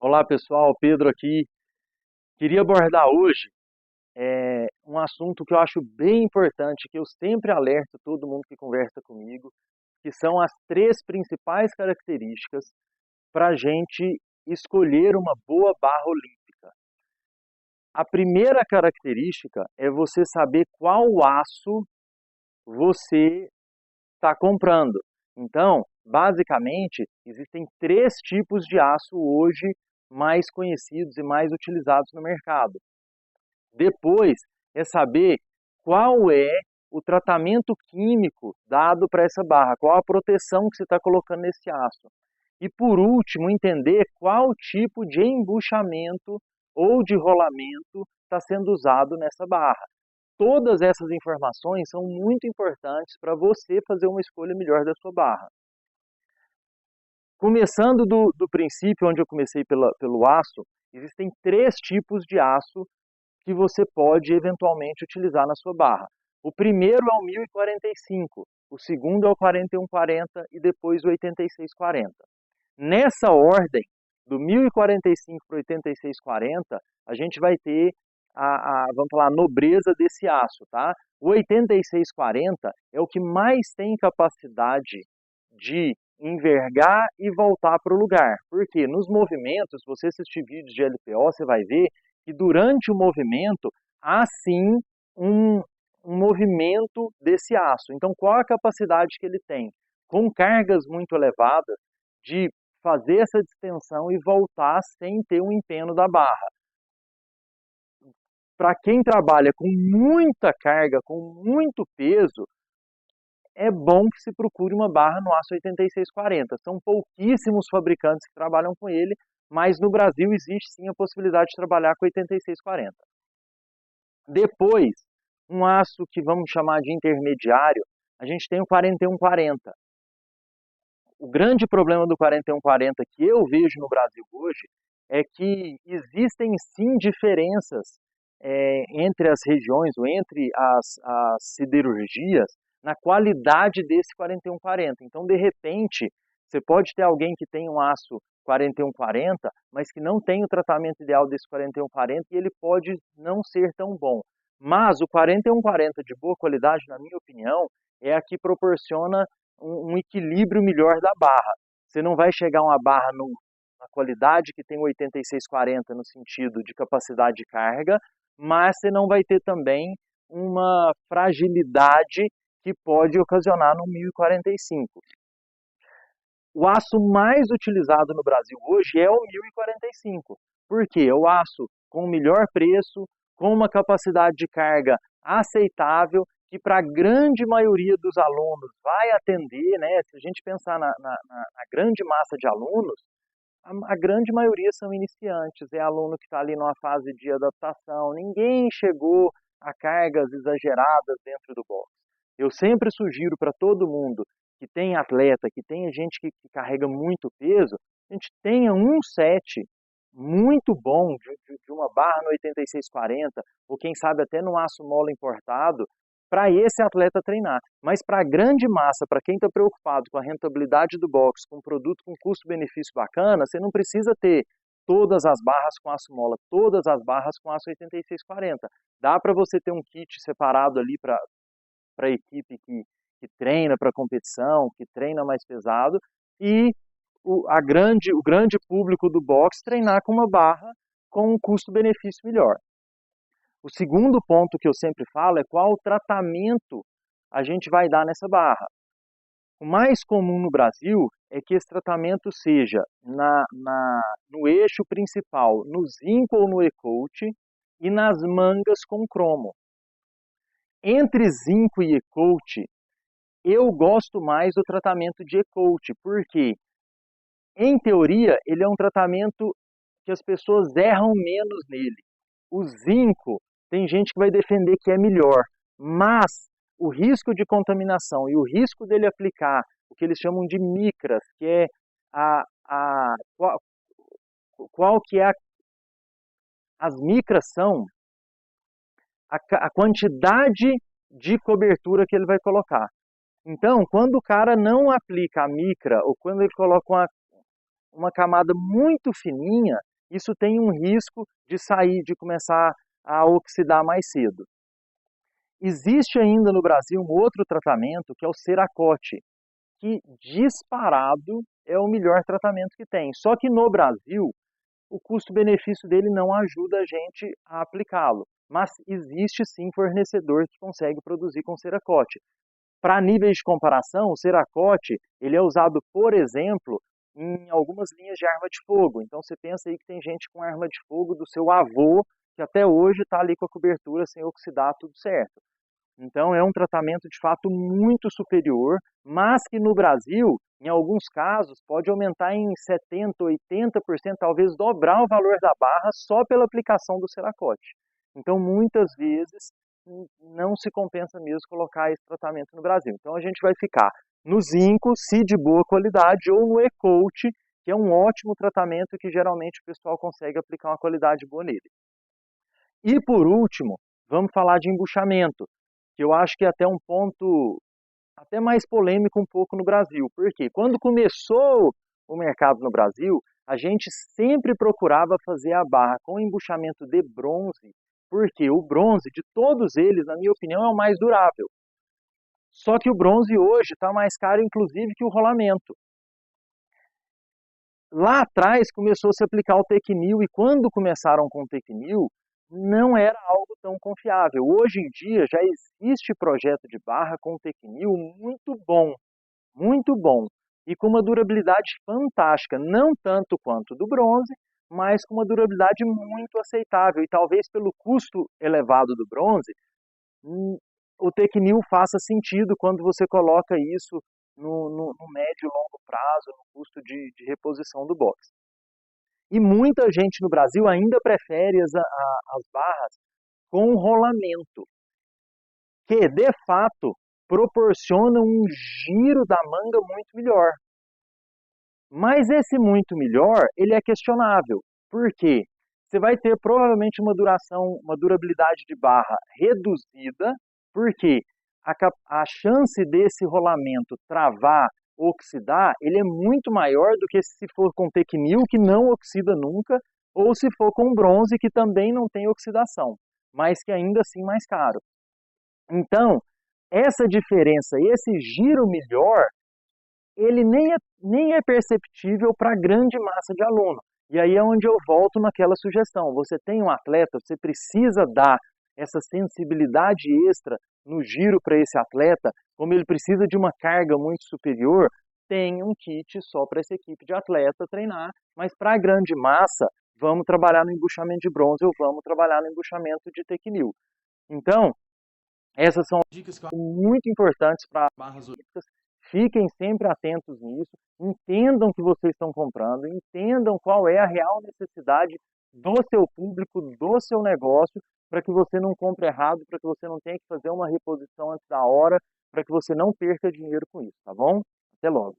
Olá pessoal, Pedro aqui. Queria abordar hoje um assunto que eu acho bem importante, que eu sempre alerto todo mundo que conversa comigo, que são as três principais características para a gente escolher uma boa barra olímpica. A primeira característica é você saber qual aço você está comprando. Então, basicamente, existem três tipos de aço hoje mais conhecidos e mais utilizados no mercado. Depois é saber qual é o tratamento químico dado para essa barra, qual a proteção que você está colocando nesse aço. E por último, entender qual tipo de embuchamento ou de rolamento está sendo usado nessa barra. Todas essas informações são muito importantes para você fazer uma escolha melhor da sua barra. Começando do princípio onde eu comecei pelo aço, existem três tipos de aço que você pode eventualmente utilizar na sua barra. O primeiro é o 1045, o segundo é o 4140 e depois o 8640. Nessa ordem, do 1045 para o 8640, a gente vai ter vamos falar, a nobreza desse aço, tá? O 8640 é o que mais tem capacidade de envergar e voltar para o lugar. Porque nos movimentos, se você assistir vídeos de LPO, você vai ver que durante o movimento há sim um, um movimento desse aço. Então, qual a capacidade que ele tem? Com cargas muito elevadas, de fazer essa distensão e voltar sem ter um empenho da barra. Para quem trabalha com muita carga, com muito peso, é bom que se procure uma barra no aço 8640. São pouquíssimos fabricantes que trabalham com ele, mas no Brasil existe sim a possibilidade de trabalhar com 8640. Depois, um aço que vamos chamar de intermediário, a gente tem o 4140. O grande problema do 4140 que eu vejo no Brasil hoje é que existem sim diferenças entre as regiões ou entre as siderurgias na qualidade desse 4140. Então, de repente, você pode ter alguém que tem um aço 4140, mas que não tem o tratamento ideal desse 4140 e ele pode não ser tão bom. Mas o 4140 de boa qualidade, na minha opinião, é a que proporciona um equilíbrio melhor da barra. Você não vai chegar a uma barra na qualidade que tem o 8640 no sentido de capacidade de carga, mas você não vai ter também uma fragilidade que pode ocasionar no 1045. O aço mais utilizado no Brasil hoje é o 1045. Por quê? É o aço com o melhor preço, com uma capacidade de carga aceitável, que para a grande maioria dos alunos vai atender, né? Se a gente pensar na grande massa de alunos, a grande maioria são iniciantes, é aluno que está ali numa fase de adaptação, ninguém chegou a cargas exageradas dentro do box. Eu sempre sugiro para todo mundo que tem atleta, que tem gente que carrega muito peso, a gente tenha um set muito bom de uma barra no 8640, ou quem sabe até no aço mola importado, para esse atleta treinar. Mas para a grande massa, para quem está preocupado com a rentabilidade do box, com um produto com custo-benefício bacana, você não precisa ter todas as barras com aço mola, todas as barras com aço 8640. Dá para você ter um kit separado ali para a equipe que treina para competição, que treina mais pesado, e o grande público do box treinar com uma barra com um custo-benefício melhor. O segundo ponto que eu sempre falo é qual tratamento a gente vai dar nessa barra. O mais comum no Brasil é que esse tratamento seja no eixo principal, no zinco ou no E-coat, e nas mangas com cromo. Entre zinco e E-coat, eu gosto mais do tratamento de E-coat, porque, em teoria, ele é um tratamento que as pessoas erram menos nele. O zinco, tem gente que vai defender que é melhor, mas o risco de contaminação e o risco dele aplicar o que eles chamam de micras, que é qual que é as micras são a quantidade de cobertura que ele vai colocar. Então, quando o cara não aplica a micra, ou quando ele coloca uma camada muito fininha, isso tem um risco de sair, de começar a oxidar mais cedo. Existe ainda no Brasil um outro tratamento que é o Cerakote, que disparado é o melhor tratamento que tem. Só que no Brasil, o custo-benefício dele não ajuda a gente a aplicá-lo. Mas existe sim fornecedor que consegue produzir com Cerakote. Para níveis de comparação, o Cerakote ele é usado, por exemplo, em algumas linhas de arma de fogo. Então você pensa aí que tem gente com arma de fogo do seu avô, que até hoje está ali com a cobertura sem oxidar, tudo certo. Então é um tratamento de fato muito superior, mas que no Brasil, em alguns casos, pode aumentar em 70%, 80%, talvez dobrar o valor da barra só pela aplicação do Cerakote. Então muitas vezes não se compensa mesmo colocar esse tratamento no Brasil. Então a gente vai ficar no Zinco, se de boa qualidade, ou no E-Coat, que é um ótimo tratamento que geralmente o pessoal consegue aplicar uma qualidade boa nele. E por último, vamos falar de embuchamento, que eu acho que é até um ponto até mais polêmico um pouco no Brasil. Porque quando começou o mercado no Brasil, a gente sempre procurava fazer a barra com embuchamento de bronze, porque o bronze, de todos eles, na minha opinião, é o mais durável. Só que o bronze hoje está mais caro, inclusive, que o rolamento. Lá atrás começou a se aplicar o Tecnil e quando começaram com o Tecnil, não era algo tão confiável. Hoje em dia já existe projeto de barra com Tecnil muito bom e com uma durabilidade fantástica, não tanto quanto do bronze, mas com uma durabilidade muito aceitável e talvez pelo custo elevado do bronze, o Tecnil faça sentido quando você coloca isso no médio e longo prazo, no custo de reposição do box. E muita gente no Brasil ainda prefere as barras com rolamento, que de fato proporciona um giro da manga muito melhor. Mas esse muito melhor, ele é questionável. Por quê? Você vai ter provavelmente uma durabilidade de barra reduzida, porque a chance desse rolamento travar, oxidar, ele é muito maior do que se for com Tecnil, que não oxida nunca, ou se for com bronze, que também não tem oxidação, mas que ainda assim mais caro. Então, essa diferença, esse giro melhor, ele nem é perceptível para a grande massa de aluno. E aí é onde eu volto naquela sugestão. Você tem um atleta, você precisa dar essa sensibilidade extra no giro para esse atleta, como ele precisa de uma carga muito superior, tem um kit só para essa equipe de atleta treinar, mas para a grande massa, vamos trabalhar no embuchamento de bronze ou vamos trabalhar no embuchamento de Tecnil. Então, essas são dicas que eu acho muito importantes para barras olímpicas. Fiquem sempre atentos nisso, entendam o que vocês estão comprando, entendam qual é a real necessidade do seu público, do seu negócio, para que você não compre errado, para que você não tenha que fazer uma reposição antes da hora, para que você não perca dinheiro com isso, tá bom? Até logo.